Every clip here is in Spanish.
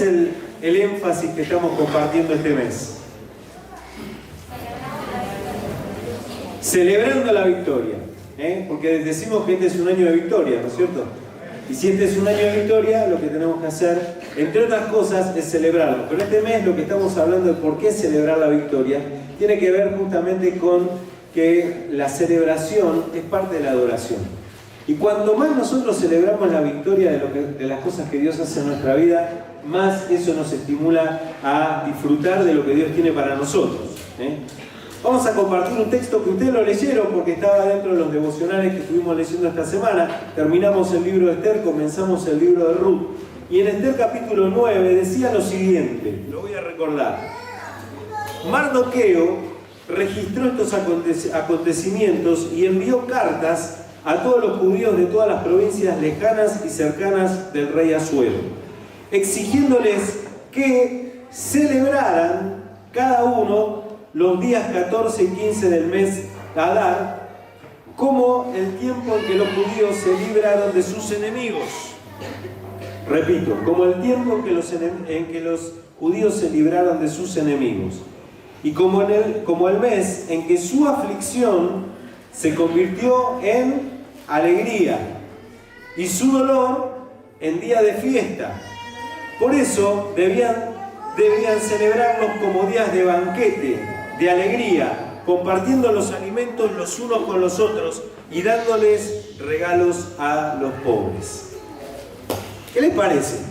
es el énfasis que estamos compartiendo este mes? Celebrando la victoria, porque decimos que este es un año de victoria, ¿no es cierto? Y si este es un año de victoria, lo que tenemos que hacer, entre otras cosas, es celebrarlo. Pero este mes lo que estamos hablando de por qué celebrar la victoria, tiene que ver justamente con que la celebración es parte de la adoración. Y cuanto más nosotros celebramos la victoria de las cosas que Dios hace en nuestra vida, más eso nos estimula a disfrutar de lo que Dios tiene para nosotros. Vamos a compartir un texto que ustedes lo leyeron porque estaba dentro de los devocionales que estuvimos leyendo esta semana. Terminamos el libro de Esther, comenzamos el libro de Ruth. Y en Esther capítulo 9 decía lo siguiente, lo voy a recordar. Mardoqueo registró estos acontecimientos y envió cartas a todos los judíos de todas las provincias lejanas y cercanas del rey Asuero, exigiéndoles que celebraran cada uno los días 14 y 15 del mes Adar, como el tiempo en que los judíos se libraron de sus enemigos. Repito, como el tiempo en que los judíos se libraron de sus enemigos. Y como el mes en que su aflicción se convirtió en alegría y su dolor en día de fiesta. Por eso debían celebrarlos como días de banquete, de alegría, compartiendo los alimentos los unos con los otros y dándoles regalos a los pobres. ¿Qué les parece?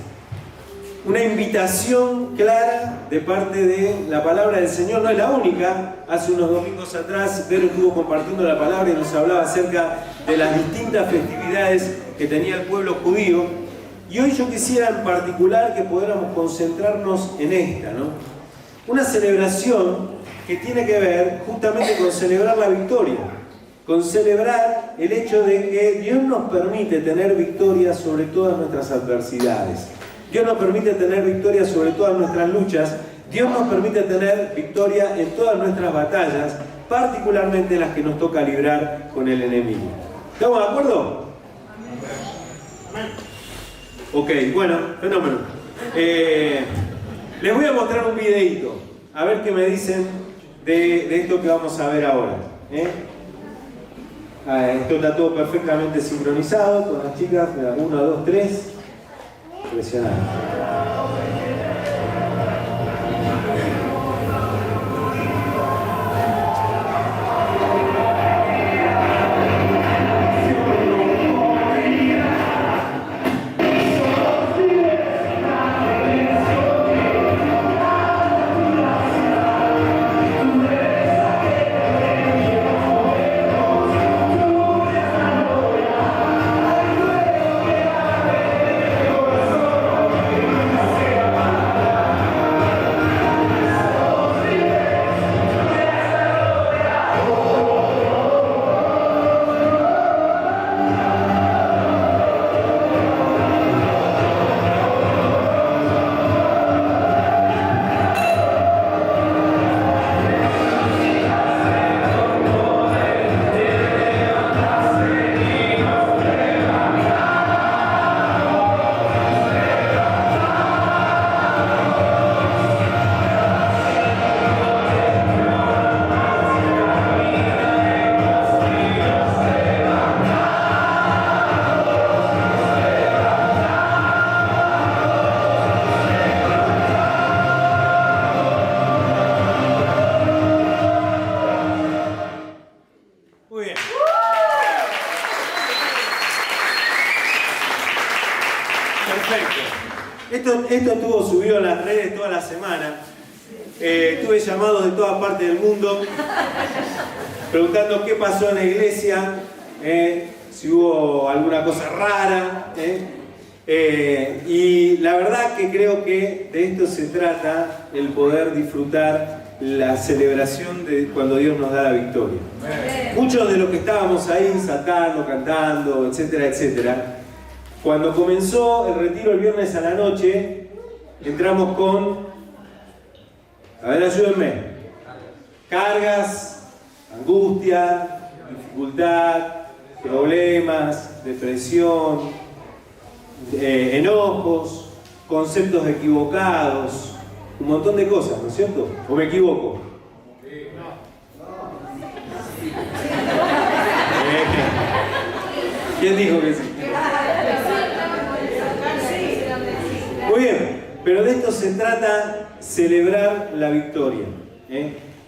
Una invitación clara de parte de la palabra del Señor, no es la única. Hace unos domingos atrás, Vero estuvo compartiendo la palabra y nos hablaba acerca de las distintas festividades que tenía el pueblo judío. Y hoy yo quisiera en particular que pudiéramos concentrarnos en esta, ¿no? Una celebración que tiene que ver justamente con celebrar la victoria, con celebrar el hecho de que Dios nos permite tener victoria sobre todas nuestras adversidades. Dios nos permite tener victoria sobre todas nuestras luchas. Dios nos permite tener victoria en todas nuestras batallas, particularmente las que nos toca librar con el enemigo. ¿Estamos de acuerdo? Ok, bueno, fenómeno. Les voy a mostrar un videito, a ver qué me dicen de esto que vamos a ver ahora. Esto está todo perfectamente sincronizado con las chicas. 1, 2, 3. Impresionante. Esto estuvo subido a las redes toda la semana. Tuve llamados de todas partes del mundo preguntando qué pasó en la iglesia, si hubo alguna cosa rara. Y la verdad que creo que de esto se trata, el poder disfrutar la celebración de cuando Dios nos da la victoria. Muchos de los que estábamos ahí saltando, cantando, etcétera, etcétera, cuando comenzó el retiro el viernes a la noche, entramos con, a ver, ayúdenme, cargas, angustia, dificultad, problemas, depresión, enojos, conceptos equivocados, un montón de cosas, ¿no es cierto? ¿O me equivoco? ¿Quién dijo que sí? Muy bien, pero de esto se trata celebrar la victoria.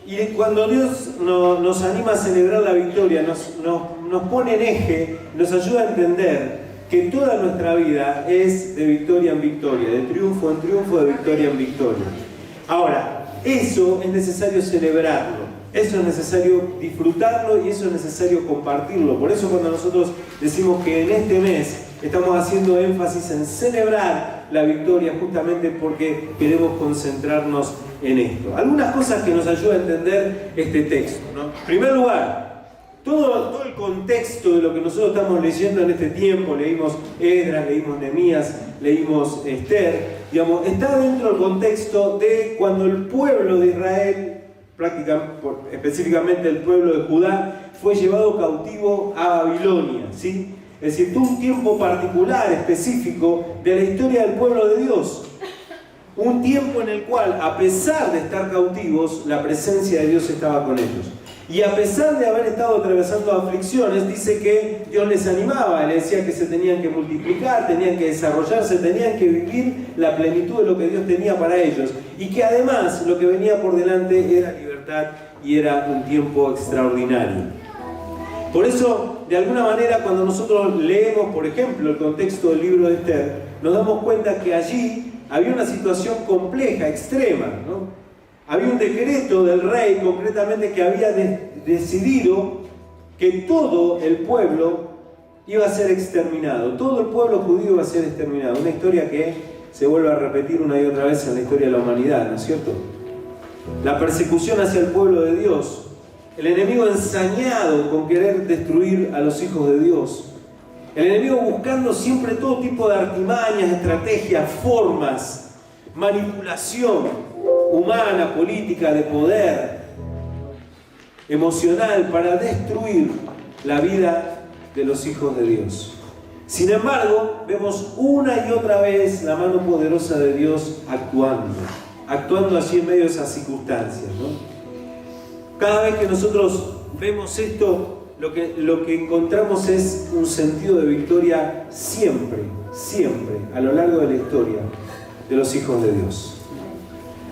Y cuando Dios nos anima a celebrar la victoria, nos pone en eje, nos ayuda a entender que toda nuestra vida es de victoria en victoria, de triunfo en triunfo, de victoria en victoria. Ahora, eso es necesario celebrarlo, eso es necesario disfrutarlo y eso es necesario compartirlo. Por eso cuando nosotros decimos que en este mes estamos haciendo énfasis en celebrar la victoria, justamente porque queremos concentrarnos en esto. Algunas cosas que nos ayudan a entender este texto, ¿no? En primer lugar, todo el contexto de lo que nosotros estamos leyendo en este tiempo, leímos Esdras, leímos Nehemías, leímos Esther, digamos, está dentro del contexto de cuando el pueblo de Israel, específicamente el pueblo de Judá, fue llevado cautivo a Babilonia, ¿sí? Es decir, tuvo un tiempo particular, específico, de la historia del pueblo de Dios. Un tiempo en el cual, a pesar de estar cautivos, la presencia de Dios estaba con ellos. Y a pesar de haber estado atravesando aflicciones, dice que Dios les animaba, les decía que se tenían que multiplicar, tenían que desarrollarse, tenían que vivir la plenitud de lo que Dios tenía para ellos. Y que además lo que venía por delante era libertad y era un tiempo extraordinario. Por eso, de alguna manera, cuando nosotros leemos, por ejemplo, el contexto del libro de Esther, nos damos cuenta que allí había una situación compleja, extrema, ¿no? Había un decreto del rey, concretamente, que había decidido que todo el pueblo iba a ser exterminado. Todo el pueblo judío iba a ser exterminado. Una historia que se vuelve a repetir una y otra vez en la historia de la humanidad, ¿no es cierto? La persecución hacia el pueblo de Dios. El enemigo ensañado con querer destruir a los hijos de Dios. El enemigo buscando siempre todo tipo de artimañas, estrategias, formas, manipulación humana, política, de poder, emocional, para destruir la vida de los hijos de Dios. Sin embargo, vemos una y otra vez la mano poderosa de Dios actuando así en medio de esas circunstancias, ¿no? Cada vez que nosotros vemos esto, lo que encontramos es un sentido de victoria siempre, a lo largo de la historia de los hijos de Dios.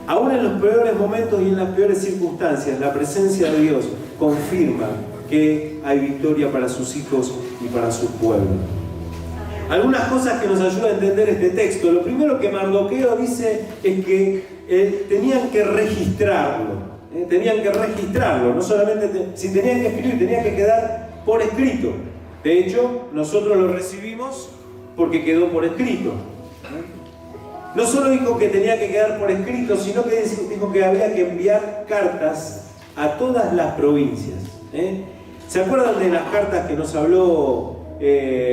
Aún en los peores momentos y en las peores circunstancias, la presencia de Dios confirma que hay victoria para sus hijos y para su pueblo. Algunas cosas que nos ayudan a entender este texto. Lo primero que Mardoqueo dice es que tenían que registrarlo. No solamente si tenían que escribir, tenía que quedar por escrito. De hecho, nosotros lo recibimos porque quedó por escrito. No solo dijo que tenía que quedar por escrito, sino que dijo que había que enviar cartas a todas las provincias. ¿Se acuerdan de las cartas que nos habló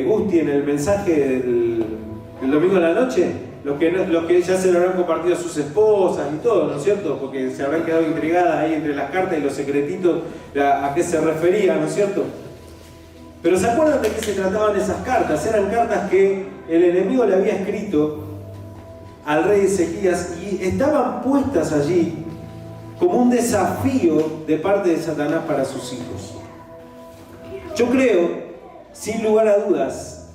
Gusti en el mensaje del domingo de la noche? Los que ya se lo habrán compartido a sus esposas y todo, ¿no es cierto? Porque se habrán quedado intrigadas ahí entre las cartas y los secretitos a qué se refería, ¿no es cierto? Pero ¿se acuerdan de qué se trataban esas cartas? Eran cartas que el enemigo le había escrito al rey Ezequías y estaban puestas allí como un desafío de parte de Satanás para sus hijos. Yo creo, sin lugar a dudas,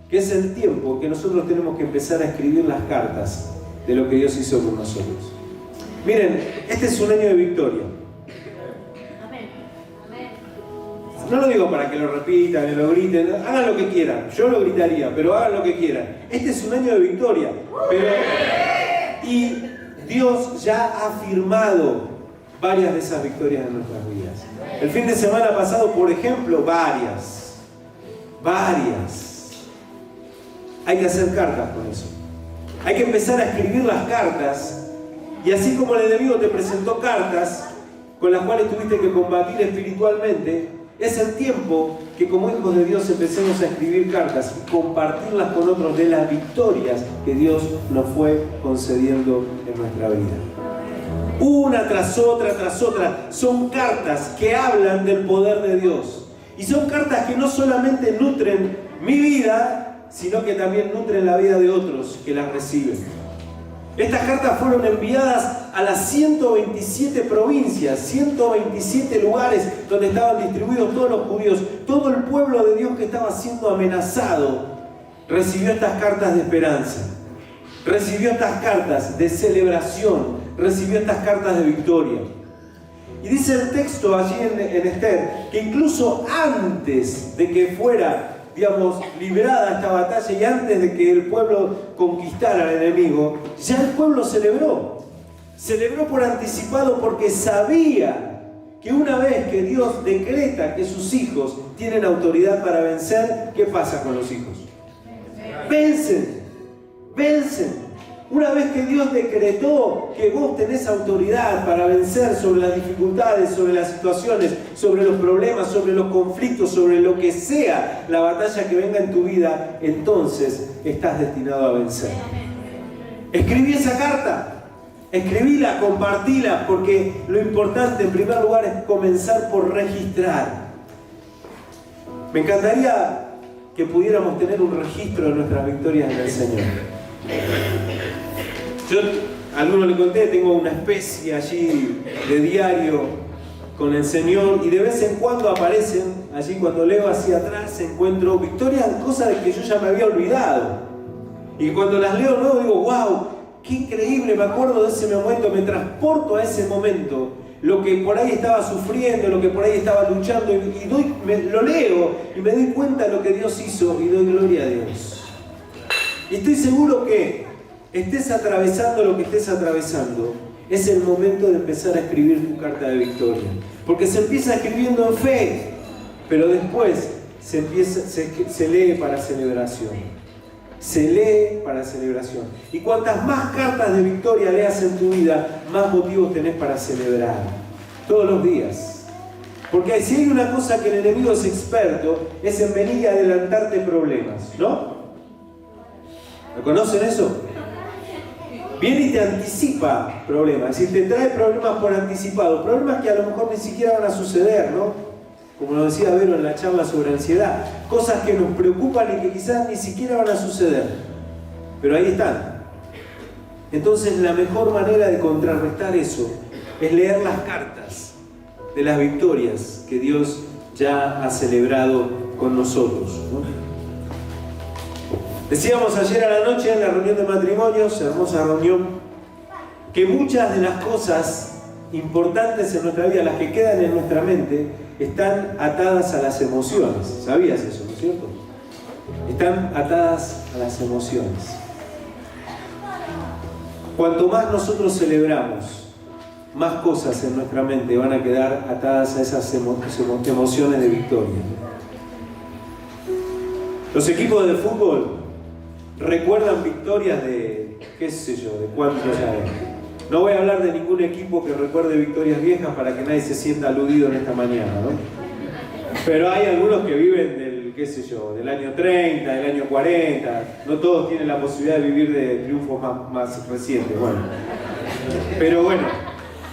que es el tiempo que nosotros tenemos que empezar a escribir las cartas de lo que Dios hizo con nosotros. Miren, este es un año de victoria. No lo digo para que lo repitan y lo griten, hagan lo que quieran, yo lo gritaría, pero hagan lo que quieran. Este es un año de victoria, y Dios ya ha firmado varias de esas victorias en nuestras vidas. El fin de semana pasado, por ejemplo, varias. Hay que hacer cartas con eso. Hay que empezar a escribir las cartas, y así como el enemigo te presentó cartas con las cuales tuviste que combatir espiritualmente, es el tiempo que como hijos de Dios empecemos a escribir cartas y compartirlas con otros de las victorias que Dios nos fue concediendo en nuestra vida. Una tras otra, son cartas que hablan del poder de Dios. Y son cartas que no solamente nutren mi vida, sino que también nutren la vida de otros que las reciben. Estas cartas fueron enviadas a las 127 provincias, 127 lugares donde estaban distribuidos todos los judíos. Todo el pueblo de Dios que estaba siendo amenazado recibió estas cartas de esperanza, recibió estas cartas de celebración, recibió estas cartas de victoria. Y dice el texto allí en Esther que incluso antes de que fuera, digamos, liberada esta batalla y antes de que el pueblo conquistara al enemigo, ya el pueblo celebró. Celebró por anticipado porque sabía que una vez que Dios decreta que sus hijos tienen autoridad para vencer, ¿qué pasa con los hijos? Vencen, vencen. Una vez que Dios decretó que vos tenés autoridad para vencer sobre las dificultades, sobre las situaciones, sobre los problemas, sobre los conflictos, sobre lo que sea la batalla que venga en tu vida, entonces estás destinado a vencer. Escribí esa carta, escribíla, compartila, porque lo importante en primer lugar es comenzar por registrar. Me encantaría que pudiéramos tener un registro de nuestras victorias en el Señor. Yo a alguno le conté, tengo una especie allí de diario con el Señor y de vez en cuando aparecen, allí cuando leo hacia atrás encuentro victorias, cosas de que yo ya me había olvidado. Y cuando las leo nuevo digo, wow, qué increíble, me acuerdo de ese momento, me transporto a ese momento, lo que por ahí estaba sufriendo, lo que por ahí estaba luchando y lo leo y me doy cuenta de lo que Dios hizo y doy gloria a Dios. Y estoy seguro que estés atravesando lo que estés atravesando, es el momento de empezar a escribir tu carta de victoria. Porque se empieza escribiendo en fe, pero después se lee para celebración. Se lee para celebración. Y cuantas más cartas de victoria leas en tu vida, más motivos tenés para celebrar. Todos los días. Porque si hay una cosa que el enemigo es experto, es en venir y adelantarte problemas, ¿no? ¿Lo conocen eso? Viene y te anticipa problemas, es decir, te trae problemas por anticipado, problemas que a lo mejor ni siquiera van a suceder, ¿no? Como lo decía Vero en la charla sobre ansiedad, cosas que nos preocupan y que quizás ni siquiera van a suceder, pero ahí están. Entonces la mejor manera de contrarrestar eso es leer las cartas de las victorias que Dios ya ha celebrado con nosotros, ¿no? Decíamos ayer a la noche en la reunión de matrimonios, hermosa reunión, que muchas de las cosas importantes en nuestra vida, las que quedan en nuestra mente, están atadas a las emociones. ¿Sabías eso, no es cierto? Están atadas a las emociones. Cuanto más nosotros celebramos, más cosas en nuestra mente van a quedar atadas a esas emociones de victoria. Los equipos de fútbol recuerdan victorias de, qué sé yo, de cuántos años. No voy a hablar de ningún equipo que recuerde victorias viejas para que nadie se sienta aludido en esta mañana, ¿no? Pero hay algunos que viven del, qué sé yo, del año 30, del año 40. No todos tienen la posibilidad de vivir de triunfos más recientes, bueno. Pero bueno,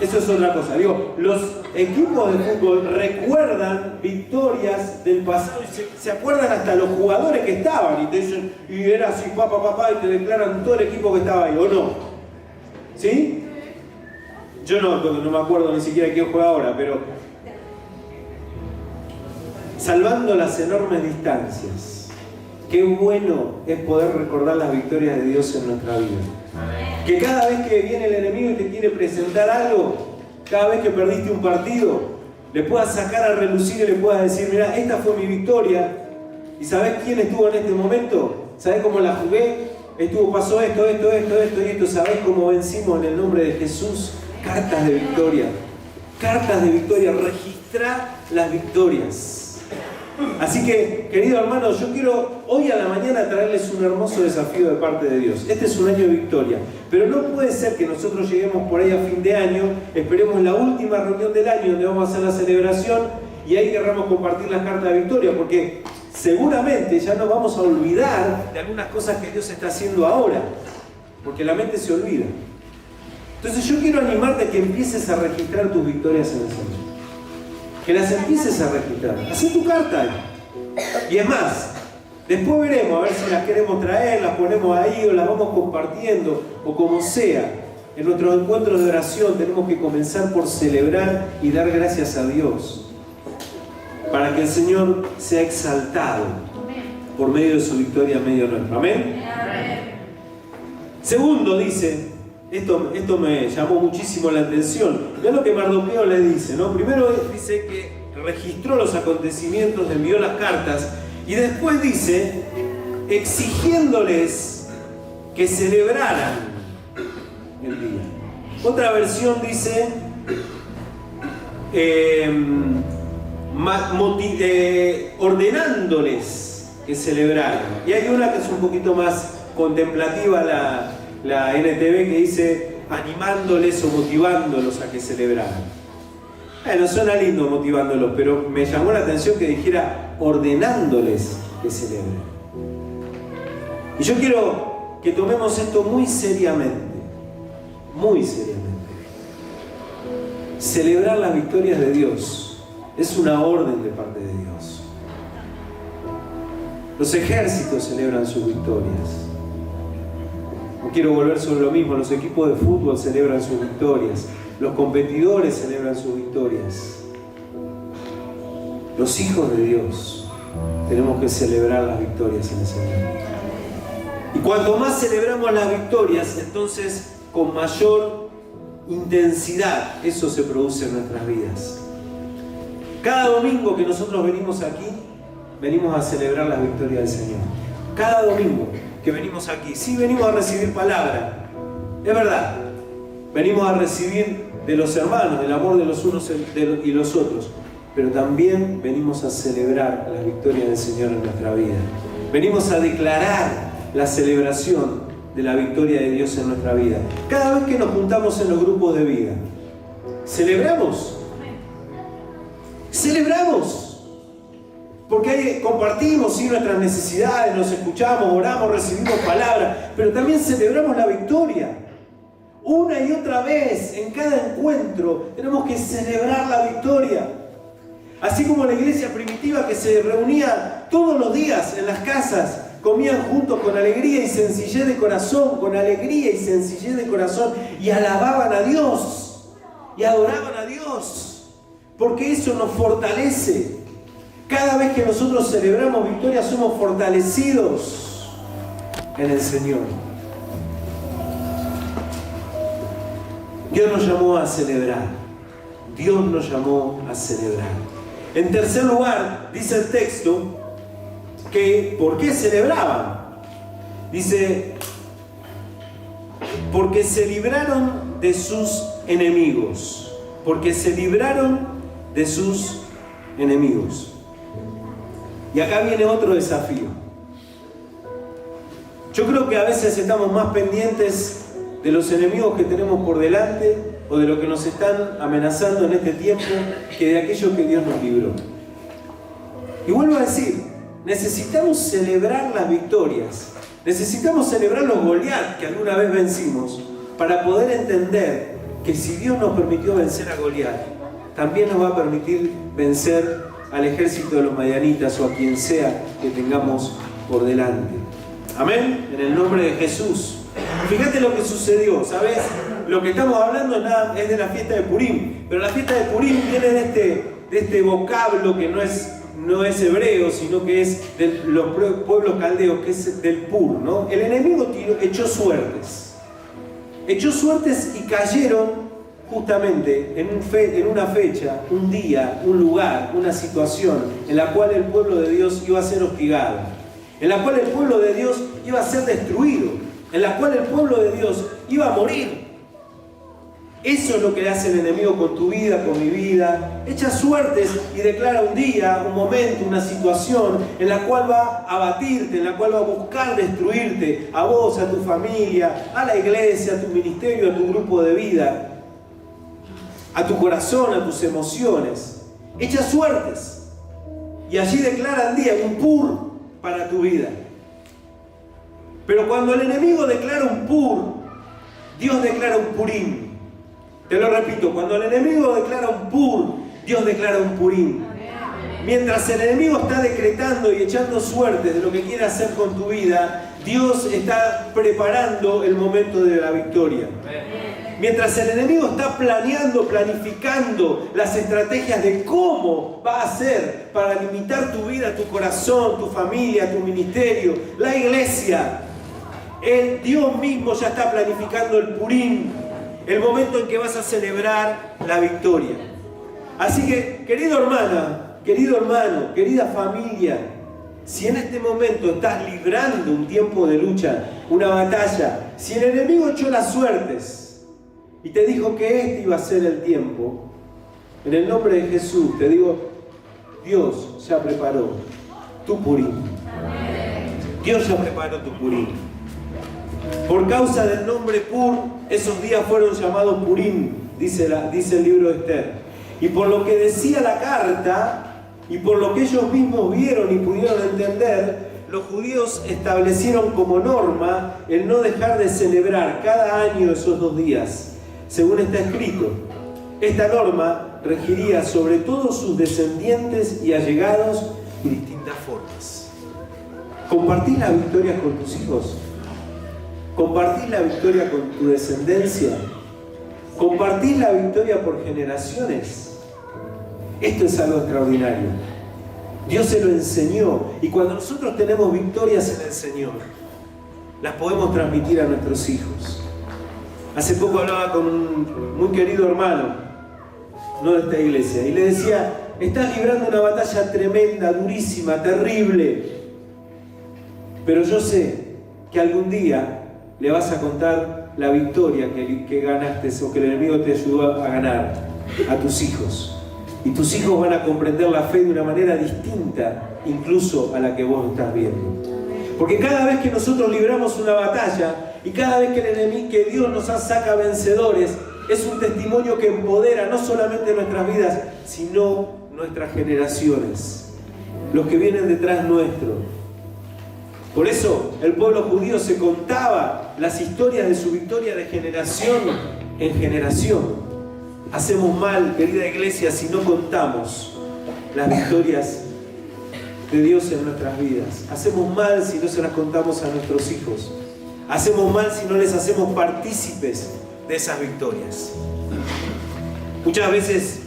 eso es otra cosa. Digo, los equipos de fútbol recuerdan victorias del pasado y se acuerdan hasta los jugadores que estaban y te dicen, y era así, papá, y te declaran todo el equipo que estaba ahí, ¿o no? ¿Sí? Yo no me acuerdo ni siquiera quién juega ahora, pero salvando las enormes distancias, qué bueno es poder recordar las victorias de Dios en nuestra vida. Que cada vez que viene el enemigo y te quiere presentar algo, cada vez que perdiste un partido, le puedas sacar a relucir y le puedas decir, mira, esta fue mi victoria. ¿Y sabés quién estuvo en este momento? ¿Sabés cómo la jugué? Pasó esto y esto. ¿Sabés cómo vencimos en el nombre de Jesús? Cartas de victoria. Cartas de victoria. Registrá las victorias. Así que, querido hermano, yo quiero hoy a la mañana traerles un hermoso desafío de parte de Dios. Este es un año de victoria, pero no puede ser que nosotros lleguemos por ahí a fin de año, esperemos la última reunión del año donde vamos a hacer la celebración y ahí querramos compartir las cartas de victoria, porque seguramente ya nos vamos a olvidar de algunas cosas que Dios está haciendo ahora, porque la mente se olvida. Entonces yo quiero animarte a que empieces a registrar tus victorias en el Señor. Que las empieces a registrar. Hacé tu carta. Y es más, Después veremos a ver si las queremos traer, las ponemos ahí o las vamos compartiendo o como sea. En nuestros encuentros de oración tenemos que comenzar por celebrar y dar gracias a Dios para que el Señor sea exaltado por medio de su victoria en medio nuestro. Amén. Segundo, dice, esto me llamó muchísimo la atención. Vean lo que Mardoqueo le dice, ¿no? Primero dice que registró los acontecimientos, envió las cartas y después dice, exigiéndoles que celebraran el día. Otra versión dice ordenándoles que celebraran. Y hay una que es un poquito más contemplativa, la NTV, que dice animándoles o motivándolos a que celebraran. Bueno, suena lindo motivándolos, pero me llamó la atención que dijera ordenándoles que celebren. Y yo quiero que tomemos esto muy seriamente. Muy seriamente. Celebrar las victorias de Dios es una orden de parte de Dios. Los ejércitos celebran sus victorias. No quiero volver sobre lo mismo. Los equipos de fútbol celebran sus victorias. Los competidores celebran sus victorias. Los hijos de Dios tenemos que celebrar las victorias en el Señor. Y cuanto más celebramos las victorias, entonces con mayor intensidad eso se produce en nuestras vidas. Cada domingo que nosotros venimos aquí, venimos a celebrar las victorias del Señor. Cada domingo que venimos aquí, sí venimos a recibir palabra, es verdad, venimos a recibir de los hermanos, del amor de los unos y los otros, pero también venimos a celebrar las victorias del Señor en nuestra vida. Venimos a declarar la celebración de la victoria de Dios en nuestra vida. Cada vez que nos juntamos en los grupos de vida, celebramos. Celebramos. Porque ahí compartimos ¿sí? nuestras necesidades, nos escuchamos, oramos, recibimos palabras, pero también celebramos la victoria. Una y otra vez, en cada encuentro, tenemos que celebrar la victoria. Así como la iglesia primitiva que se reunía todos los días en las casas, comían juntos con alegría y sencillez de corazón, y alababan a Dios, y adoraban a Dios, porque eso nos fortalece. Cada vez que nosotros celebramos victoria, somos fortalecidos en el Señor. Dios nos llamó a celebrar. Dios nos llamó a celebrar. En tercer lugar, dice el texto, que ¿por qué celebraban? Dice, porque se libraron de sus enemigos. Porque se libraron de sus enemigos. Y acá viene otro desafío. Yo creo que a veces estamos más pendientes de los enemigos que tenemos por delante o de lo que nos están amenazando en este tiempo que de aquello que Dios nos libró. Y vuelvo a decir, necesitamos celebrar las victorias. Necesitamos celebrar los Goliat que alguna vez vencimos para poder entender que si Dios nos permitió vencer a Goliat, también nos va a permitir vencer al ejército de los madianitas o a quien sea que tengamos por delante. Amén, en el nombre de Jesús. Fíjate lo que sucedió, ¿sabes? Lo que estamos hablando es de la fiesta de Purim, pero la fiesta de Purim viene de este vocablo que no es hebreo, sino que es de los pueblos caldeos, que es del Pur, ¿no? El enemigo echó suertes y cayeron justamente en una fecha, un día, un lugar, una situación en la cual el pueblo de Dios iba a ser hostigado, en la cual el pueblo de Dios iba a ser destruido, en la cual el pueblo de Dios iba a morir. Eso es lo que le hace el enemigo con tu vida, con mi vida. Echa suertes y declara un día, un momento, una situación en la cual va a abatirte, en la cual va a buscar destruirte, a vos, a tu familia, a la iglesia, a tu ministerio, a tu grupo de vida, a tu corazón, a tus emociones. Echa suertes. Y allí declara un día un pur para tu vida. Pero cuando el enemigo declara un pur, Dios declara un purim. Te lo repito, cuando el enemigo declara un pur, Dios declara un purim. Mientras el enemigo está decretando y echando suertes de lo que quiere hacer con tu vida, Dios está preparando el momento de la victoria. Mientras el enemigo está planeando, planificando las estrategias de cómo va a hacer para limitar tu vida, tu corazón, tu familia, tu ministerio, la iglesia, Dios mismo ya está planificando el Purim, el momento en que vas a celebrar la victoria. Así que, querida hermana, querido hermano, querida familia, si en este momento estás librando un tiempo de lucha, una batalla, si el enemigo echó las suertes y te dijo que este iba a ser el tiempo, en el nombre de Jesús te digo, Dios ya preparó tu Purim. Dios ya preparó tu Purim. Por causa del nombre Pur, esos días fueron llamados Purim, dice el libro de Esther. Y por lo que decía la carta, y por lo que ellos mismos vieron y pudieron entender, los judíos establecieron como norma el no dejar de celebrar cada año esos 2 días, según está escrito. Esta norma regiría sobre todos sus descendientes y allegados de distintas formas. ¿Compartís la victoria con tus hijos? ¿Compartís la victoria con tu descendencia? ¿Compartís la victoria por generaciones? Esto es algo extraordinario. Dios se lo enseñó, y cuando nosotros tenemos victorias en el Señor, las podemos transmitir a nuestros hijos. Hace poco hablaba con un muy querido hermano, no de esta iglesia, y le decía, estás librando una batalla tremenda, durísima, terrible, pero yo sé que algún día le vas a contar la victoria que ganaste o que el enemigo te ayudó a ganar a tus hijos. Y tus hijos van a comprender la fe de una manera distinta, incluso a la que vos estás viendo. Porque cada vez que nosotros libramos una batalla y cada vez que Dios nos saca vencedores, es un testimonio que empodera no solamente nuestras vidas, sino nuestras generaciones, los que vienen detrás nuestro. Por eso el pueblo judío se contaba las historias de su victoria de generación en generación. Hacemos mal, querida iglesia, si no contamos las victorias de Dios en nuestras vidas. Hacemos mal si no se las contamos a nuestros hijos. Hacemos mal si no les hacemos partícipes de esas victorias. Muchas veces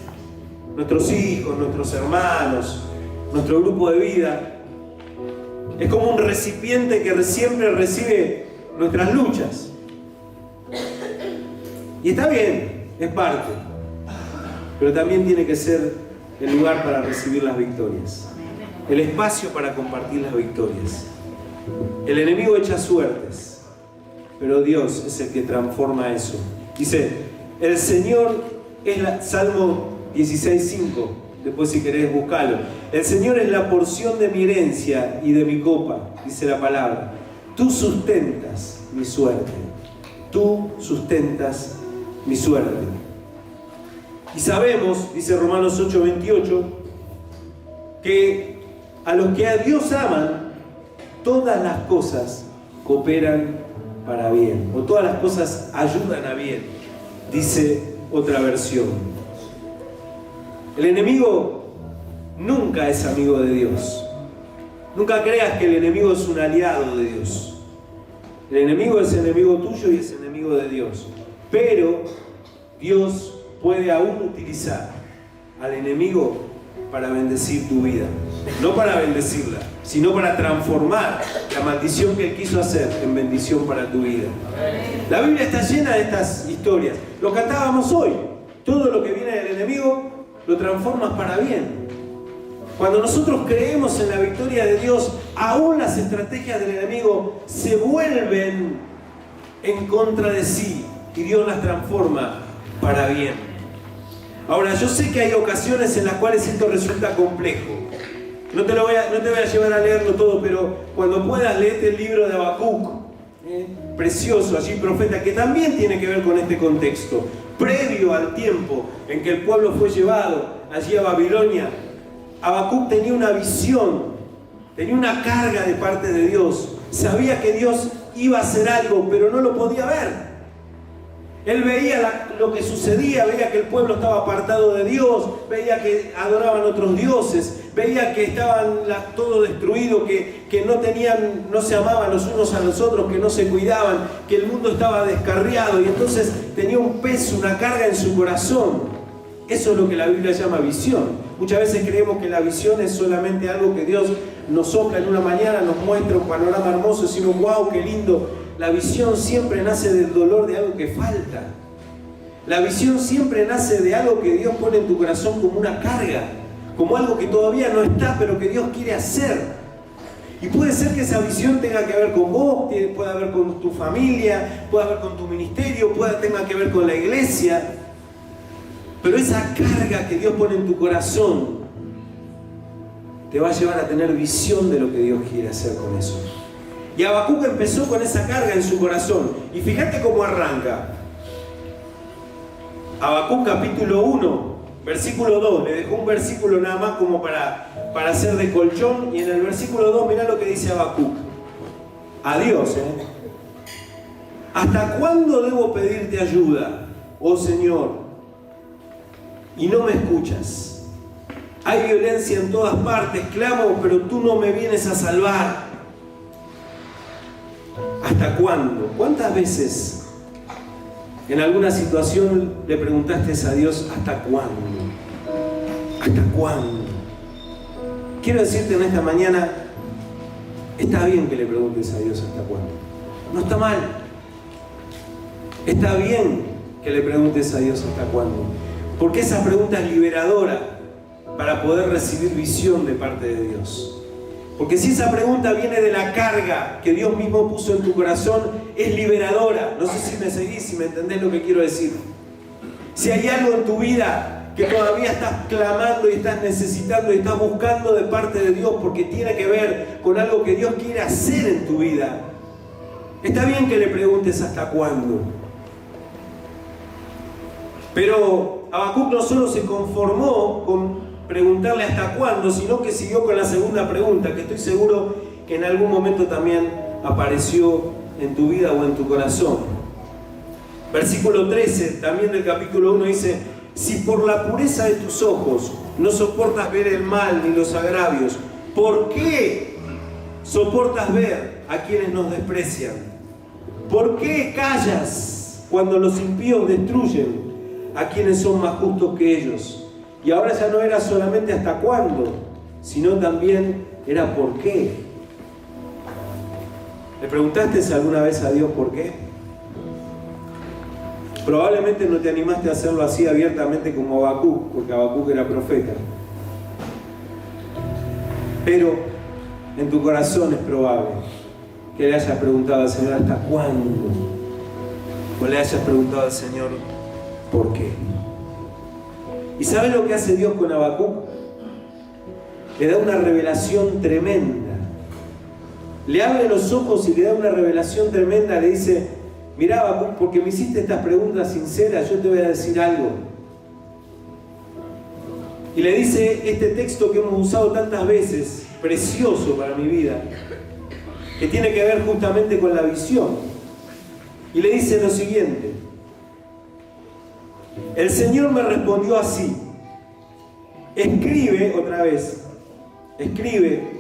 nuestros hijos, nuestros hermanos, nuestro grupo de vida es como un recipiente que siempre recibe nuestras luchas. Y está bien, es parte. Pero también tiene que ser el lugar para recibir las victorias, el espacio para compartir las victorias. El enemigo echa suertes, pero Dios es el que transforma eso. Dice, el Señor es Salmo 16:5, después si querés buscarlo. El Señor es la porción de mi herencia y de mi copa, dice la palabra. Tú sustentas mi suerte. Tú sustentas mi suerte. Y sabemos, dice Romanos 8:28, que a los que a Dios aman, todas las cosas cooperan para bien, o todas las cosas ayudan a bien, dice otra versión. El enemigo nunca es amigo de Dios. Nunca creas que el enemigo es un aliado de Dios. El enemigo es enemigo tuyo y es enemigo de Dios. Pero Dios puede aún utilizar al enemigo para bendecir tu vida. No para bendecirla, sino para transformar la maldición que él quiso hacer en bendición para tu vida. La Biblia está llena de estas historias. Lo cantábamos hoy. Todo lo que viene del enemigo lo transformas para bien. Cuando nosotros creemos en la victoria de Dios, aún las estrategias del enemigo se vuelven en contra de sí y Dios las transforma para bien. Ahora, yo sé que hay ocasiones en las cuales esto resulta complejo. No te voy a llevar a leerlo todo, pero cuando puedas leerte el libro de Habacuc, precioso, allí profeta, que también tiene que ver con este contexto. Previo al tiempo en que el pueblo fue llevado allí a Babilonia, Habacuc tenía una visión, tenía una carga de parte de Dios. Sabía que Dios iba a hacer algo, pero no lo podía ver. Él veía lo que sucedía, veía que el pueblo estaba apartado de Dios, veía que adoraban otros dioses, veía que estaban todo destruido, que no se amaban los unos a los otros, que no se cuidaban, que el mundo estaba descarriado, y entonces tenía un peso, una carga en su corazón. Eso es lo que la Biblia llama visión. Muchas veces creemos que la visión es solamente algo que Dios nos sopla en una mañana, nos muestra un panorama hermoso, y decimos, wow, qué lindo. La visión siempre nace del dolor de algo que falta. La visión siempre nace de algo que Dios pone en tu corazón como una carga, como algo que todavía no está, pero que Dios quiere hacer. Y puede ser que esa visión tenga que ver con vos, pueda ver con tu familia, pueda ver con tu ministerio, tenga que ver con la iglesia. Pero esa carga que Dios pone en tu corazón te va a llevar a tener visión de lo que Dios quiere hacer con eso. Y Habacuc empezó con esa carga en su corazón. Y fíjate cómo arranca. Habacuc capítulo 1, versículo 2. Le dejó un versículo nada más como para hacer de colchón. Y en el versículo 2 mirá lo que dice Habacuc. A Dios, ¿hasta cuándo debo pedirte ayuda, oh Señor, y no me escuchas? Hay violencia en todas partes, clamo, pero tú no me vienes a salvar. ¿Hasta cuándo? ¿Cuántas veces en alguna situación le preguntaste a Dios, ¿hasta cuándo? ¿Hasta cuándo? Quiero decirte en esta mañana, está bien que le preguntes a Dios hasta cuándo. No está mal. Está bien que le preguntes a Dios hasta cuándo. Porque esa pregunta es liberadora para poder recibir visión de parte de Dios. Porque si esa pregunta viene de la carga que Dios mismo puso en tu corazón, es liberadora. No sé si me seguís, si me entendés lo que quiero decir. Si hay algo en tu vida que todavía estás clamando y estás necesitando y estás buscando de parte de Dios porque tiene que ver con algo que Dios quiere hacer en tu vida, está bien que le preguntes hasta cuándo. Pero Habacuc no solo se conformó con preguntarle hasta cuándo, sino que siguió con la segunda pregunta, que estoy seguro que en algún momento también apareció en tu vida o en tu corazón. Versículo 13, también del capítulo 1, dice: si por la pureza de tus ojos no soportas ver el mal ni los agravios, ¿por qué soportas ver a quienes nos desprecian? ¿Por qué callas cuando los impíos destruyen a quienes son más justos que ellos? Y ahora ya no era solamente hasta cuándo, sino también era por qué. ¿Le preguntaste alguna vez a Dios por qué? Probablemente no te animaste a hacerlo así abiertamente como Habacuc, porque Habacuc era profeta. Pero en tu corazón es probable que le hayas preguntado al Señor hasta cuándo, o le hayas preguntado al Señor por qué. ¿Y sabes lo que hace Dios con Habacuc? Le da una revelación tremenda. Le abre los ojos y le da una revelación tremenda. Le dice: mirá, Habacuc, porque me hiciste estas preguntas sinceras, yo te voy a decir algo. Y le dice este texto que hemos usado tantas veces, precioso para mi vida, que tiene que ver justamente con la visión. Y le dice lo siguiente: el Señor me respondió así: escribe, otra vez, escribe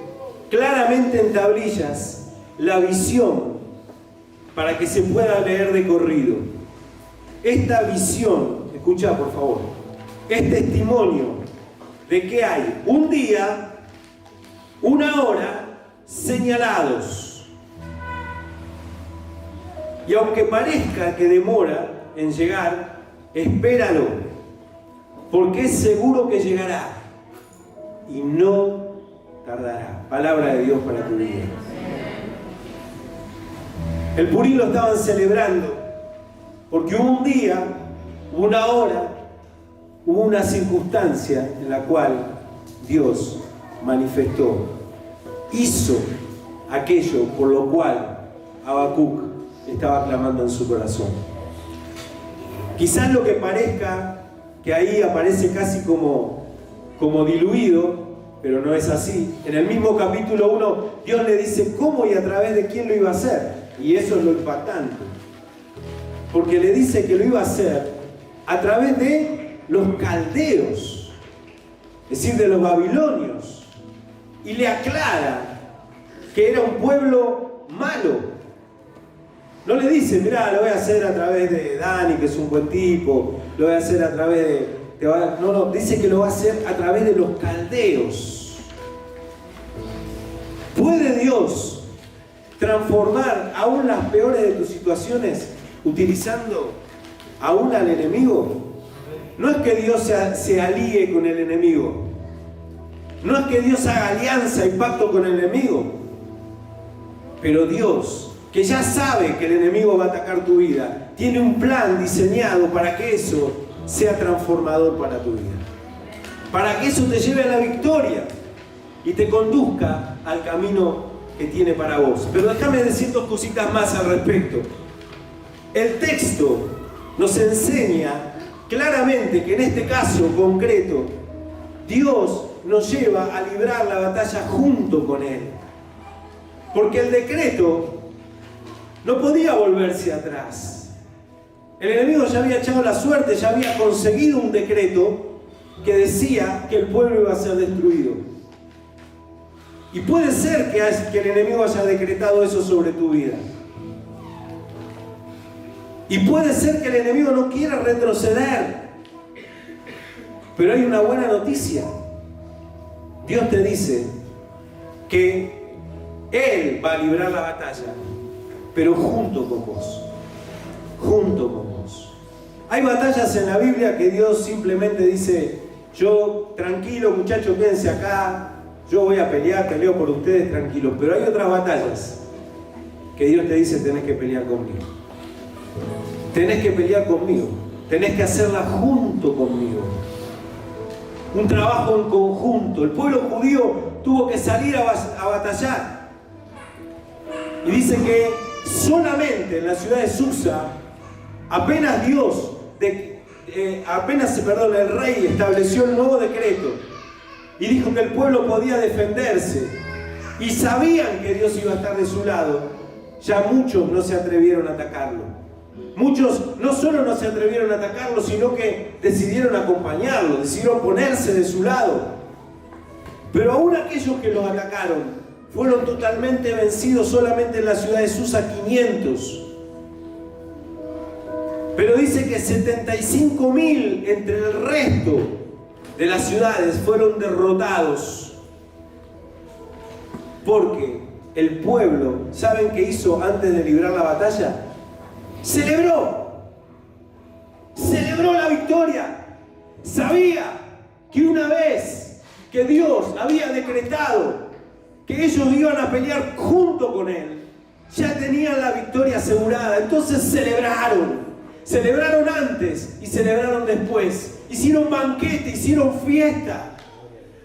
claramente en tablillas la visión para que se pueda leer de corrido. Esta visión, escucha por favor, es testimonio de que hay un día, una hora señalados. Y aunque parezca que demora en llegar, espéralo, porque es seguro que llegará y no tardará. Palabra de Dios para tu vida. El Purim lo estaban celebrando porque hubo un día, una hora, hubo una circunstancia en la cual Dios manifestó, hizo aquello por lo cual Habacuc estaba clamando en su corazón. Quizás lo que parezca que ahí aparece casi como diluido, pero no es así. En el mismo capítulo 1, Dios le dice cómo y a través de quién lo iba a hacer. Y eso es lo impactante. Porque le dice que lo iba a hacer a través de los caldeos, es decir, de los babilonios. y le aclara que era un pueblo malo. No le dice, mirá, lo voy a hacer a través de Dani, que es un buen tipo, lo voy a hacer a través de... No, dice que lo va a hacer a través de los caldeos. ¿Puede Dios transformar aún las peores de tus situaciones utilizando aún al enemigo? No es que Dios se alíe con el enemigo. No es que Dios haga alianza y pacto con el enemigo. Pero Dios, que ya sabe que el enemigo va a atacar tu vida, tiene un plan diseñado para que eso sea transformador para tu vida. Para que eso te lleve a la victoria y te conduzca al camino que tiene para vos. Pero déjame decir dos cositas más al respecto. El texto nos enseña claramente que en este caso concreto, Dios nos lleva a librar la batalla junto con Él. Porque el decreto no podía volverse atrás. El enemigo ya había echado la suerte, ya había conseguido un decreto que decía que el pueblo iba a ser destruido. Y puede ser que el enemigo haya decretado eso sobre tu vida. Y puede ser que el enemigo no quiera retroceder. Pero hay una buena noticia. Dios te dice que Él va a librar la batalla, pero junto con vos. Junto con vos. Hay batallas en la Biblia que Dios simplemente dice, yo, tranquilo muchachos, quédense acá, yo voy a pelear, peleo por ustedes, tranquilos. Pero hay otras batallas que Dios te dice, tenés que pelear conmigo. Tenés que pelear conmigo. Tenés que hacerla junto conmigo. Un trabajo en conjunto. El pueblo judío tuvo que salir a batallar. Y dice que solamente en la ciudad de Susa, apenas el rey estableció el nuevo decreto y dijo que el pueblo podía defenderse y sabían que Dios iba a estar de su lado, ya muchos no se atrevieron a atacarlo. Muchos no solo no se atrevieron a atacarlo, sino que decidieron acompañarlo, decidieron ponerse de su lado. Pero aún aquellos que los atacaron fueron totalmente vencidos. Solamente en la ciudad de Susa 500. Pero dice que 75.000 entre el resto de las ciudades fueron derrotados. Porque el pueblo, ¿saben qué hizo antes de librar la batalla? Celebró la victoria. Sabía que una vez que Dios había decretado que ellos iban a pelear junto con Él, ya tenían la victoria asegurada. Entonces celebraron antes y celebraron después, hicieron banquete, hicieron fiesta.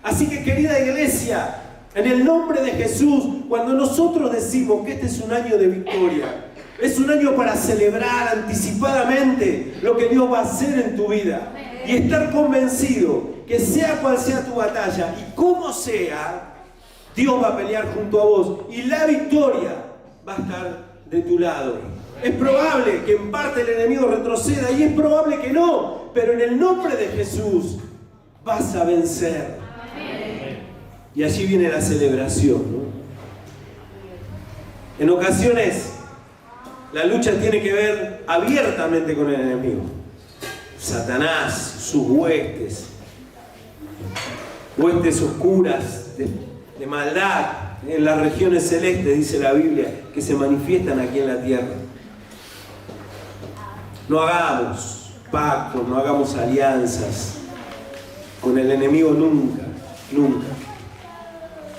Así que, querida iglesia, en el nombre de Jesús, cuando nosotros decimos que este es un año de victoria, es un año para celebrar anticipadamente lo que Dios va a hacer en tu vida y estar convencido que sea cual sea tu batalla y como sea, Dios va a pelear junto a vos y la victoria va a estar de tu lado. Es probable que en parte el enemigo retroceda y es probable que no, pero en el nombre de Jesús vas a vencer. Y allí viene la celebración, ¿no? En ocasiones la lucha tiene que ver abiertamente con el enemigo. Satanás, sus huestes oscuras de maldad en las regiones celestes, dice la Biblia, que se manifiestan aquí en la tierra. No hagamos pactos, no hagamos alianzas con el enemigo nunca, nunca.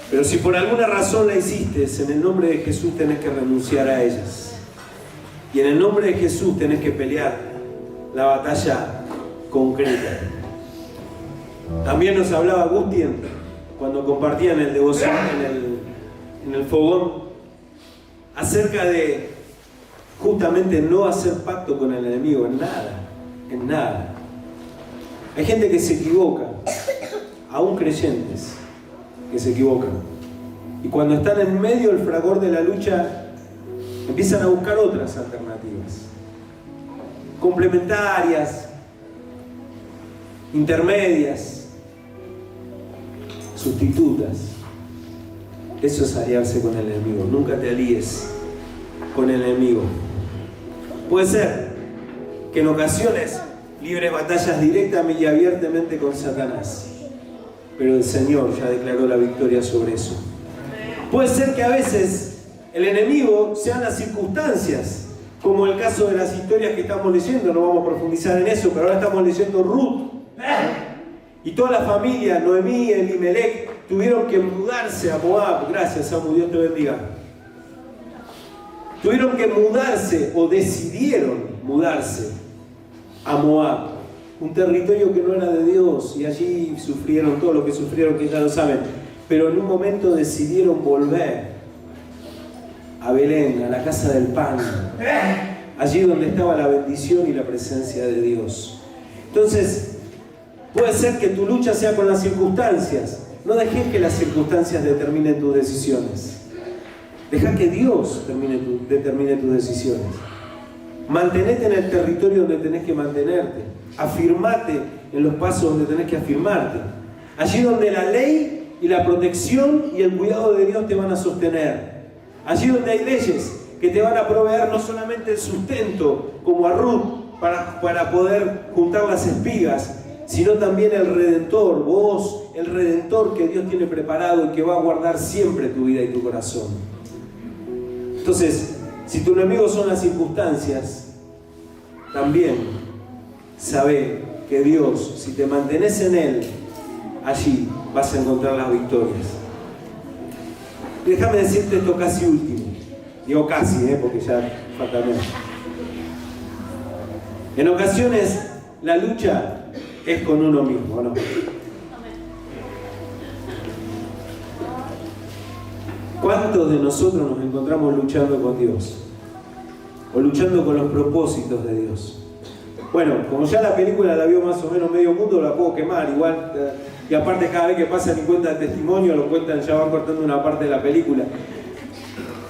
Pero si por alguna razón la hiciste, en el nombre de Jesús tenés que renunciar a ellas. Y en el nombre de Jesús tenés que pelear la batalla concreta. También nos hablaba Agustín cuando compartían el devoción en el fogón acerca de justamente no hacer pacto con el enemigo en nada. Hay gente que se equivoca, aún creyentes que se equivocan. Y cuando están en medio del fragor de la lucha, empiezan a buscar otras alternativas, complementarias, intermedias, sustitutas. Eso es aliarse con el enemigo. Nunca te alíes con el enemigo. Puede ser que en ocasiones libres batallas directamente y abiertamente con Satanás, pero el Señor ya declaró la victoria sobre eso. Puede ser que a veces el enemigo sean las circunstancias, como el caso de las historias que estamos leyendo. No vamos a profundizar en eso, pero ahora estamos leyendo Ruth. Y toda la familia, Noemí, Elimelech, tuvieron que mudarse a Moab. Gracias, Samu, Dios te bendiga. Tuvieron que mudarse, o decidieron mudarse a Moab, un territorio que no era de Dios, y allí sufrieron todo lo que sufrieron, que ya lo saben. Pero en un momento decidieron volver a Belén, a la casa del pan, allí donde estaba la bendición y la presencia de Dios. Entonces, puede ser que tu lucha sea con las circunstancias. No dejes que las circunstancias determinen tus decisiones. Deja que Dios determine tus decisiones. Mantenete en el territorio donde tenés que mantenerte. Afirmate en los pasos donde tenés que afirmarte. Allí donde la ley y la protección y el cuidado de Dios te van a sostener. Allí donde hay leyes que te van a proveer no solamente el sustento, como a Ruth, para poder juntar las espigas, sino también el Redentor, vos, el Redentor que Dios tiene preparado y que va a guardar siempre tu vida y tu corazón. Entonces, si tu enemigo son las circunstancias, también sabe que Dios, si te mantenés en Él, allí vas a encontrar las victorias. Déjame decirte esto casi último. Digo casi, porque ya falta menos. En ocasiones, la lucha es con uno mismo, ¿no? ¿Cuántos de nosotros nos encontramos luchando con Dios? O luchando con los propósitos de Dios. Bueno, como ya la película la vio más o menos medio mundo, la puedo quemar igual. Y aparte cada vez que pasan y cuentan testimonio, lo cuentan, ya van cortando una parte de la película.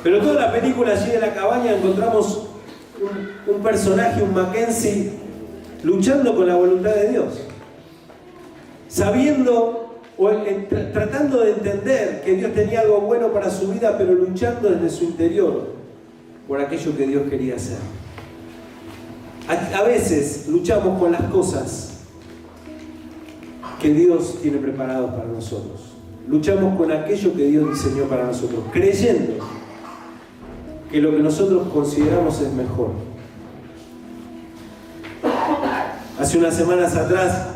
Pero toda la película, allí en la cabaña, encontramos un personaje, un Mackenzie, luchando con la voluntad de Dios. Sabiendo o tratando de entender que Dios tenía algo bueno para su vida, pero luchando desde su interior por aquello que Dios quería hacer. A veces luchamos con las cosas que Dios tiene preparadas para nosotros. Luchamos con aquello que Dios diseñó para nosotros, creyendo que lo que nosotros consideramos es mejor. Hace unas semanas atrás,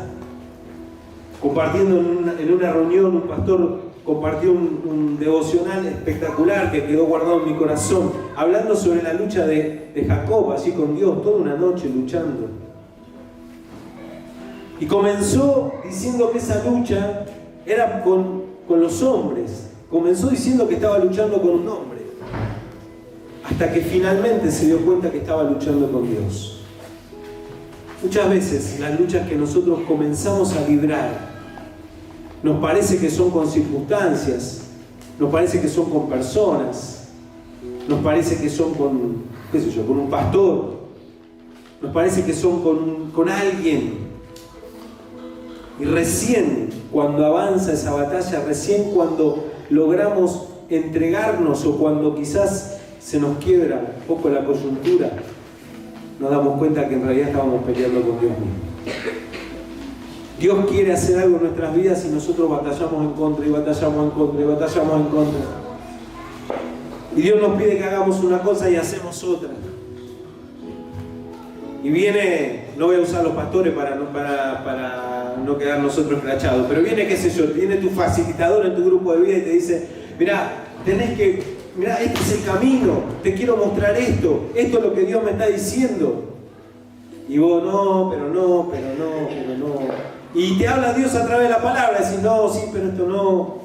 compartiendo en una reunión, un pastor compartió un devocional espectacular que quedó guardado en mi corazón, hablando sobre la lucha de Jacob, allí con Dios, toda una noche luchando. Y comenzó diciendo que esa lucha era con los hombres. Comenzó diciendo que estaba luchando con un hombre, hasta que finalmente se dio cuenta que estaba luchando con Dios. Muchas veces las luchas que nosotros comenzamos a librar nos parece que son con circunstancias, nos parece que son con personas, nos parece que son con, qué sé yo, con un pastor, nos parece que son con alguien. Y recién cuando avanza esa batalla, recién cuando logramos entregarnos o cuando quizás se nos quiebra un poco la coyuntura, nos damos cuenta que en realidad estábamos peleando con Dios mismo. Dios quiere hacer algo en nuestras vidas y nosotros batallamos en contra y batallamos en contra y batallamos en contra. Y Dios nos pide que hagamos una cosa y hacemos otra. Y viene, no voy a usar los pastores para no quedar nosotros escrachados, pero viene, qué sé yo, viene tu facilitador en tu grupo de vida y te dice, mirá, este es el camino, te quiero mostrar esto es lo que Dios me está diciendo. Y vos, no. Y te habla Dios a través de la palabra, decís, no, sí, pero esto no.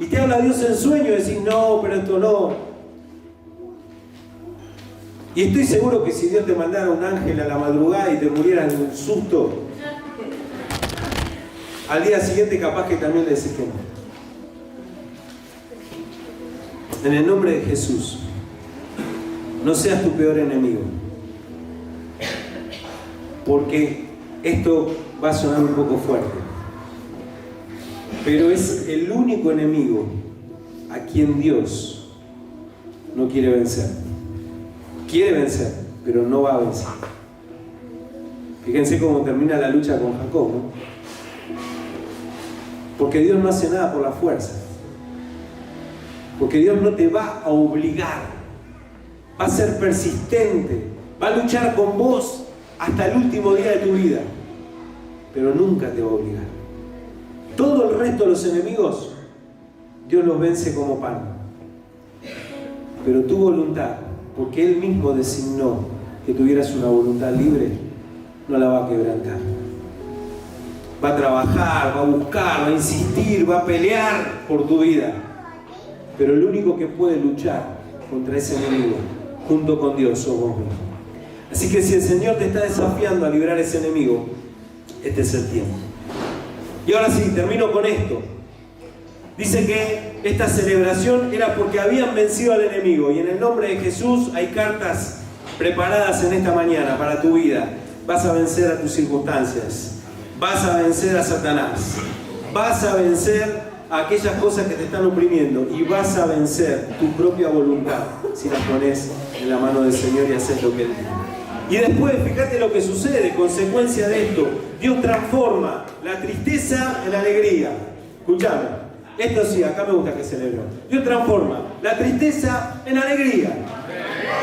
Y te habla Dios en sueño, decís, no, pero esto no. Y estoy seguro que si Dios te mandara un ángel a la madrugada y te muriera en un susto, al día siguiente capaz que también le decís que no. En el nombre de Jesús, no seas tu peor enemigo. Porque esto va a sonar un poco fuerte, pero es el único enemigo a quien Dios no quiere vencer. Quiere vencer, pero no va a vencer. Fíjense cómo termina la lucha con Jacob, ¿no? Porque Dios no hace nada por la fuerza. Porque Dios no te va a obligar. Va a ser persistente. Va a luchar con vos hasta el último día de tu vida. Pero nunca te va a obligar. Todo el resto de los enemigos, Dios los vence como pan. Pero tu voluntad, porque Él mismo designó que tuvieras una voluntad libre, no la va a quebrantar. Va a trabajar, va a buscar, va a insistir, va a pelear por tu vida. Pero el único que puede luchar contra ese enemigo, junto con Dios, sos vos mismo. Así que si el Señor te está desafiando a librar ese enemigo, este es el tiempo. Y ahora sí, termino con esto. Dice que esta celebración era porque habían vencido al enemigo. Y en el nombre de Jesús hay cartas preparadas en esta mañana para tu vida. Vas a vencer a tus circunstancias. Vas a vencer a Satanás. Vas a vencer a aquellas cosas que te están oprimiendo. Y vas a vencer tu propia voluntad si la pones en la mano del Señor y haces lo que Él dice. Y después, fíjate lo que sucede, consecuencia de esto. Dios transforma la tristeza en alegría. Escuchame, esto sí, acá me gusta que celebró. Dios transforma la tristeza en alegría.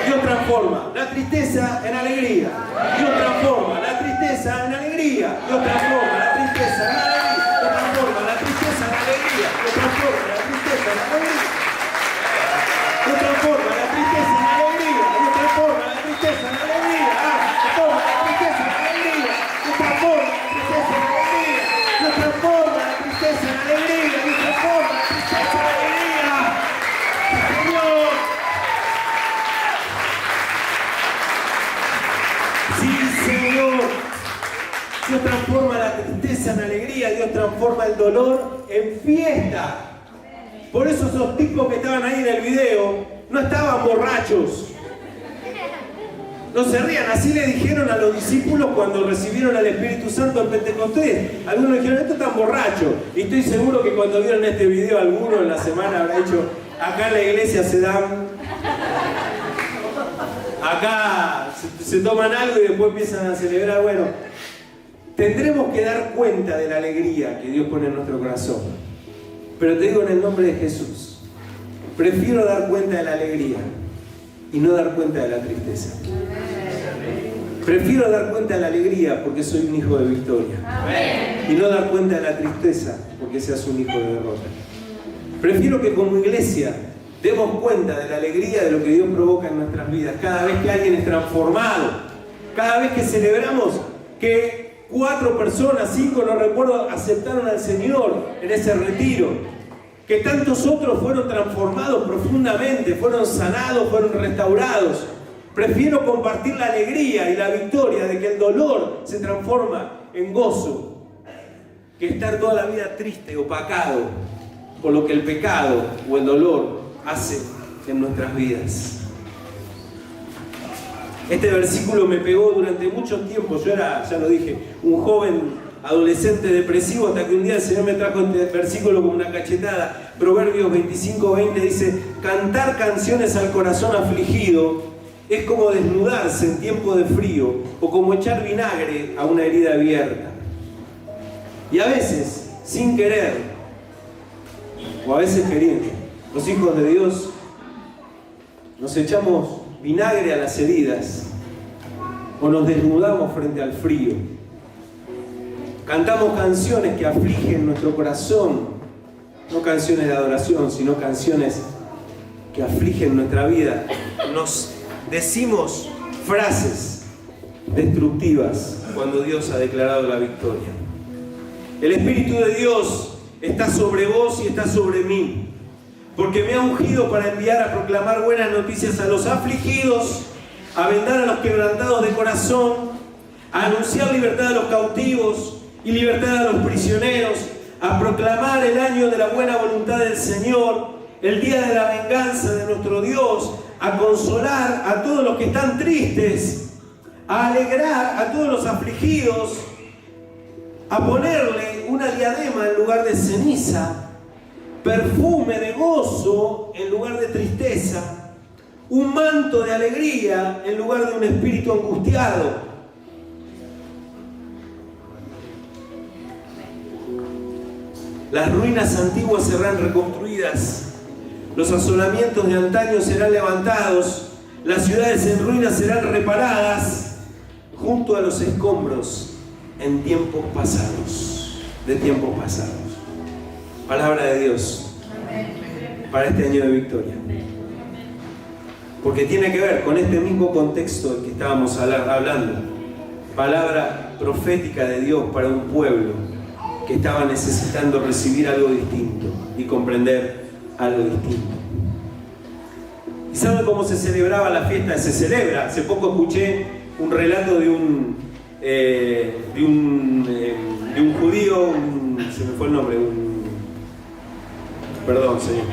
Dios transforma la tristeza en alegría. Dios transforma la tristeza en alegría. Dios transforma la tristeza en alegría. Dios transforma la tristeza en alegría. Dios transforma la tristeza en alegría. Dios transforma la tristeza en alegría. Dios transforma la tristeza en alegría. Dios transforma la tristeza en alegría. Dios transforma la tristeza en alegría. Señor. Sí, Señor. Dios transforma la tristeza en alegría. Dios transforma el dolor en fiesta. Por eso esos tipos que estaban ahí en el video no estaban borrachos. No se rían, así le dijeron a los discípulos cuando recibieron al Espíritu Santo en Pentecostés. Algunos dijeron, estos están borrachos. Y estoy seguro que cuando vieron este video, alguno en la semana habrá dicho, acá en la iglesia se dan, acá se toman algo y después empiezan a celebrar. Bueno, tendremos que dar cuenta de la alegría que Dios pone en nuestro corazón. Pero te digo en el nombre de Jesús, prefiero dar cuenta de la alegría y no dar cuenta de la tristeza. Prefiero dar cuenta de la alegría porque soy un hijo de victoria. Y no dar cuenta de la tristeza porque seas un hijo de derrota. Prefiero que como iglesia demos cuenta de la alegría de lo que Dios provoca en nuestras vidas. Cada vez que alguien es transformado, cada vez que celebramos que 4 personas, 5, no recuerdo, aceptaron al Señor en ese retiro. Que tantos otros fueron transformados profundamente, fueron sanados, fueron restaurados. Prefiero compartir la alegría y la victoria de que el dolor se transforma en gozo, que estar toda la vida triste, opacado por lo que el pecado o el dolor hace en nuestras vidas. Este versículo me pegó durante mucho tiempo. Yo era, ya lo dije, un joven adolescente depresivo, hasta que un día el Señor me trajo este versículo como una cachetada. Proverbios 25:20 dice: cantar canciones al corazón afligido es como desnudarse en tiempo de frío o como echar vinagre a una herida abierta. Y a veces, sin querer, o a veces queriendo, los hijos de Dios nos echamos vinagre a las heridas o nos desnudamos frente al frío. Cantamos canciones que afligen nuestro corazón, no canciones de adoración, sino canciones que afligen nuestra vida. Nos decimos frases destructivas cuando Dios ha declarado la victoria. El Espíritu de Dios está sobre vos y está sobre mí, porque me ha ungido para enviar a proclamar buenas noticias a los afligidos, a vendar a los quebrantados de corazón, a anunciar libertad a los cautivos y libertad a los prisioneros, a proclamar el año de la buena voluntad del Señor, el día de la venganza de nuestro Dios, a consolar a todos los que están tristes, a alegrar a todos los afligidos, a ponerle una diadema en lugar de ceniza perfume de gozo en lugar de tristeza, un manto de alegría en lugar de un espíritu angustiado. Las ruinas antiguas serán reconstruidas, los asolamientos de antaño serán levantados, las ciudades en ruinas serán reparadas junto a los escombros en tiempos pasados, de tiempos pasados. Palabra de Dios para este año de victoria. Porque tiene que ver con este mismo contexto del que estábamos hablando. Palabra profética de Dios para un pueblo que estaba necesitando recibir algo distinto y comprender algo distinto. ¿Y saben cómo se celebraba la fiesta? Se celebra. Hace poco escuché un relato de un judío, se me fue el nombre, perdón, señor.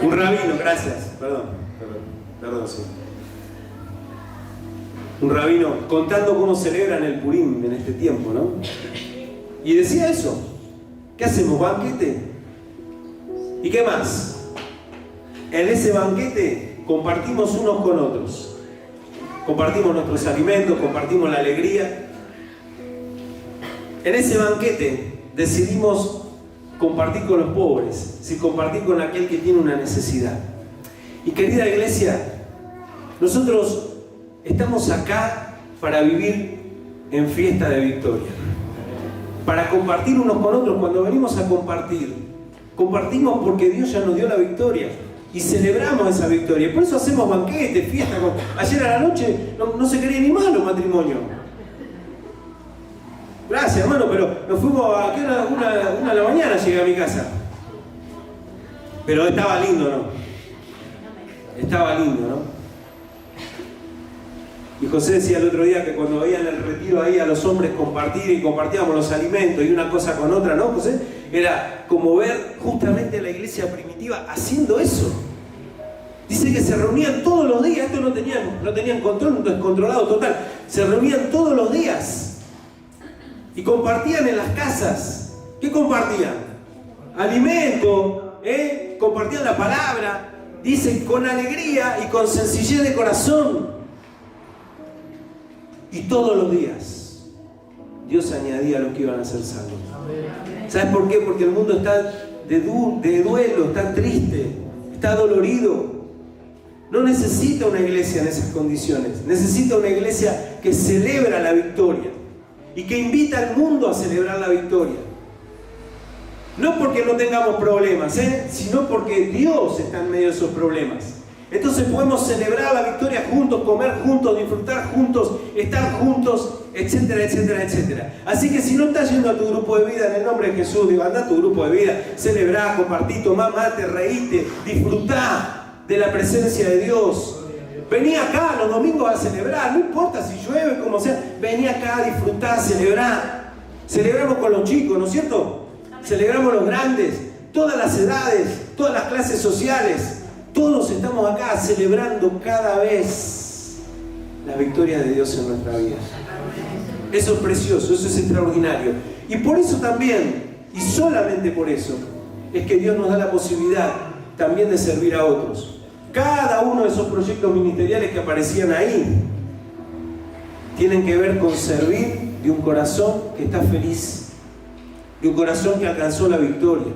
Un rabino, gracias, perdón, sí. Un rabino contando cómo celebran el Purim en este tiempo, ¿no? Y decía eso. ¿Qué hacemos? ¿Banquete? ¿Y qué más? En ese banquete compartimos unos con otros. Compartimos nuestros alimentos, compartimos la alegría. En ese banquete decidimos compartir con los pobres, si compartir con aquel que tiene una necesidad. Y querida iglesia, nosotros estamos acá para vivir en fiesta de victoria, para compartir unos con otros. Cuando venimos a compartir, compartimos porque Dios ya nos dio la victoria y celebramos esa victoria. Por eso hacemos banquetes, fiestas. Ayer a la noche no se quería ni mal los matrimonios. Gracias, hermano, pero nos fuimos a una de la mañana, llegué a mi casa. Pero estaba lindo, ¿no? Estaba lindo, ¿no? Y José decía el otro día que cuando veían el retiro ahí a los hombres compartir y compartíamos los alimentos y una cosa con otra, ¿no, José? Era como ver justamente la iglesia primitiva haciendo eso. Dice que se reunían todos los días, esto no tenían control, descontrolado total. Se reunían todos los días y compartían en las casas. ¿Qué compartían? Alimento, compartían la palabra. Dice con alegría y con sencillez de corazón. Y todos los días Dios añadía a los que iban a ser salvos. ¿Sabes por qué? Porque el mundo está de duelo, está triste, está dolorido. No necesita una iglesia en esas condiciones. Necesita una iglesia que celebra la victoria y que invita al mundo a celebrar la victoria. No porque no tengamos problemas, sino porque Dios está en medio de esos problemas. Entonces podemos celebrar la victoria juntos, comer juntos, disfrutar juntos, estar juntos, etcétera, etcétera, etcétera. Así que si no estás yendo a tu grupo de vida, en el nombre de Jesús, digo, anda a tu grupo de vida, celebrá, compartí, tomá mate, reíte, disfrutá de la presencia de Dios. Vení acá los domingos a celebrar, no importa si llueve, como sea, vení acá, disfrutá, celebrá. Celebramos con los chicos, ¿no es cierto? Celebramos los grandes, todas las edades, todas las clases sociales. Todos estamos acá celebrando cada vez la victoria de Dios en nuestra vida. Eso es precioso, eso es extraordinario. Y por eso también, y solamente por eso, es que Dios nos da la posibilidad también de servir a otros. Cada uno de esos proyectos ministeriales que aparecían ahí tienen que ver con servir de un corazón que está feliz, de un corazón que alcanzó la victoria,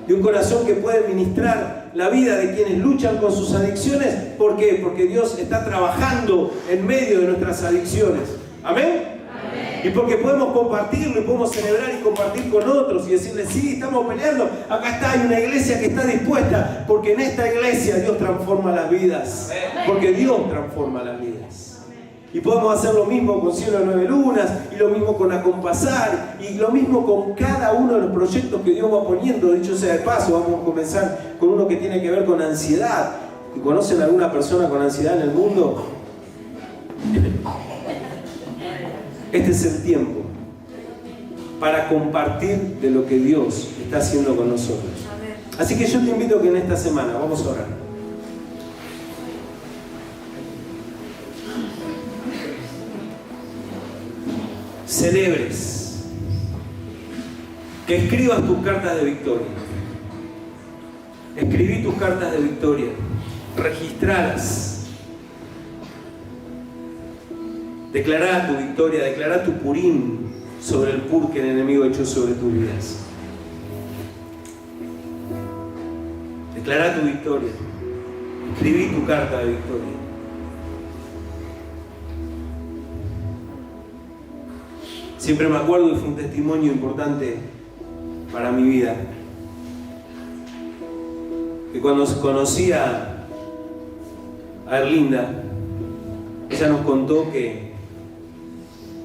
de un corazón que puede ministrar la vida de quienes luchan con sus adicciones. ¿Por qué? Porque Dios está trabajando en medio de nuestras adicciones. ¿Amén? Amén. Y porque podemos compartirlo y podemos celebrar y compartir con otros y decirles, sí, estamos peleando, acá está, hay una iglesia que está dispuesta, porque en esta iglesia Dios transforma las vidas. Porque Dios transforma las vidas. Y podemos hacer lo mismo con Cielo de 9 Lunas, y lo mismo con Acompasar, y lo mismo con cada uno de los proyectos que Dios va poniendo. Dicho sea de paso, vamos a comenzar con uno que tiene que ver con ansiedad. ¿Y conocen a alguna persona con ansiedad en el mundo? Este es el tiempo para compartir de lo que Dios está haciendo con nosotros. Así que yo te invito a que en esta semana vamos a orar. Celebres que escribas tus cartas de victoria. Escribí tus cartas de victoria, registralas. Declará tu victoria, declará tu purín sobre el pur que el enemigo echó sobre tus vidas. Declará tu victoria. Escribí tu carta de victoria. Siempre me acuerdo y fue un testimonio importante para mi vida. Que cuando conocí a Erlinda, ella nos contó que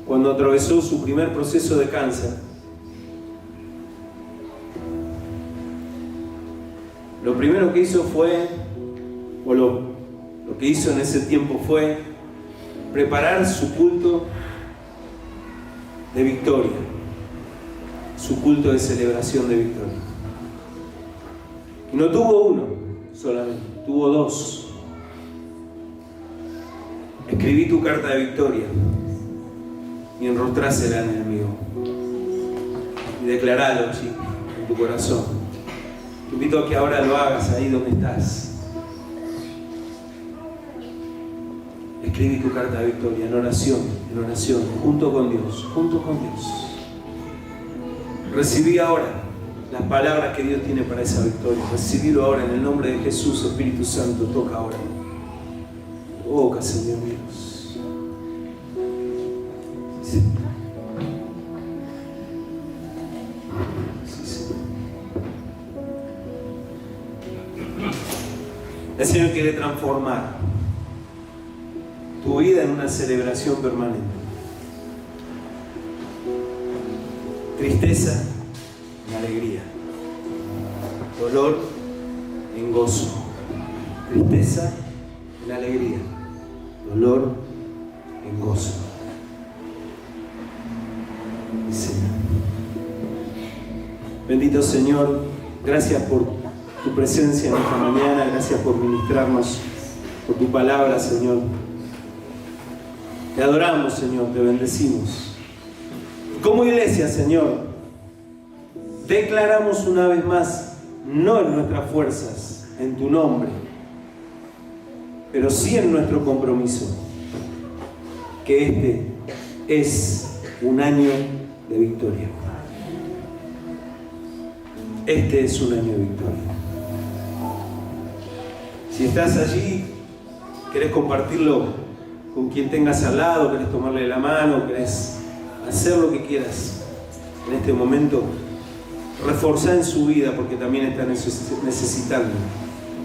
cuando atravesó su primer proceso de cáncer, lo primero que hizo fue, o lo que hizo en ese tiempo fue preparar su culto de victoria, su culto de celebración de victoria. Y no tuvo uno solamente, tuvo dos. Escribí tu carta de victoria y enrostrásela al enemigo y declaralo allí en tu corazón. Te invito a que ahora lo hagas ahí donde estás. Escribí tu carta de victoria en oración, junto con Dios, junto con Dios. Recibí ahora las palabras que Dios tiene para esa victoria. Recibílo ahora en el nombre de Jesús. Espíritu Santo, toca ahora. Toca, Señor Dios. Sí. Sí, Señor. El Señor quiere transformar tu vida en una celebración permanente. Tristeza en alegría. Dolor en gozo. Tristeza en alegría. Dolor en gozo. Y Señor. Bendito Señor, gracias por tu presencia en esta mañana, gracias por ministrarnos, por tu palabra, Señor. Te adoramos, Señor, te bendecimos. Como iglesia, Señor, declaramos una vez más, no en nuestras fuerzas, en tu nombre, pero sí en nuestro compromiso, que este es un año de victoria. Este es un año de victoria. Si estás allí, querés compartirlo con quien tengas al lado, querés tomarle la mano, querés hacer lo que quieras en este momento, reforzar en su vida, porque también está necesitando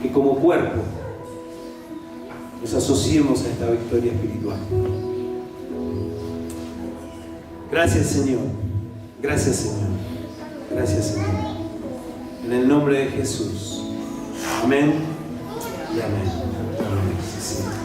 que como cuerpo nos asociemos a esta victoria espiritual. Gracias, Señor. Gracias, Señor. Gracias, Señor. En el nombre de Jesús. Amén y amén. Amén. Sí, sí.